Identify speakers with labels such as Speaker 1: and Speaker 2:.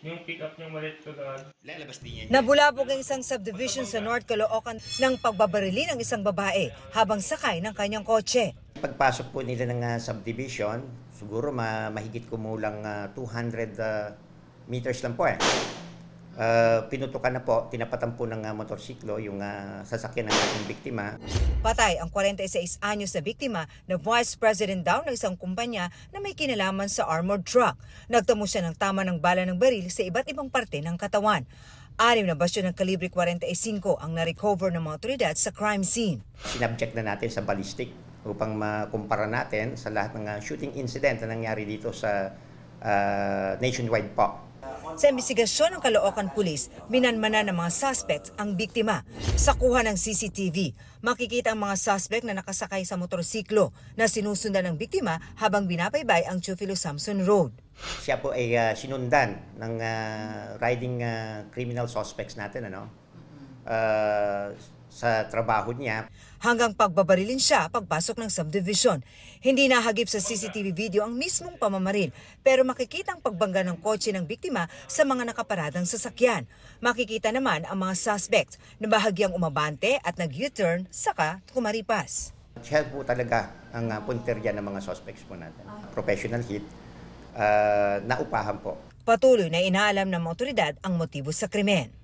Speaker 1: Yung pick up niya maliit kagad.
Speaker 2: Nabulabog ang isang subdivision sa North Caloocan ng pagbabarili ng isang babae habang sakay ng kanyang kotse.
Speaker 3: Pagpasok po nila ng subdivision, siguro mahigit kumulang 200 meters lang po eh. Pinutukan na po, tinapatan po ng motorsiklo yung sasakyan ng ating biktima.
Speaker 2: Patay ang 46 anyos na biktima na vice president daw ng isang kumpanya na may kinalaman sa armored truck. Nagtamo siya ng tama ng bala ng baril sa iba't ibang parte ng katawan. 6 na basyon ng kalibre 45 ang na-recover ng mga otoridad sa crime scene.
Speaker 3: Sinabject na natin sa ballistic upang makumpara natin sa lahat ng shooting incident na nangyari dito sa nationwide po.
Speaker 2: Sa investigasyon ng Caloocan Police, minanmanan ng mga suspects ang biktima. Sa kuha ng CCTV, makikita ang mga suspect na nakasakay sa motorsiklo na sinusundan ng biktima habang binabaybay ang Teofilo Samson Road.
Speaker 3: Siya po ay sinundan ng riding criminal suspects natin sa trabaho niya.
Speaker 2: Hanggang pagbabarilin siya pagpasok ng subdivision. Hindi nahagip sa CCTV video ang mismong pamamaril, pero makikita ang pagbangga ng kotse ng biktima sa mga nakaparadang sasakyan. Makikita naman ang mga suspects na bahagyang umabante at nag-U-turn saka kumaripas.
Speaker 3: Siya po talaga ang punterya ng mga suspects po natin. Professional hit, naupahan po.
Speaker 2: Patuloy na inaalam ng mga otoridad ang motibo sa krimen.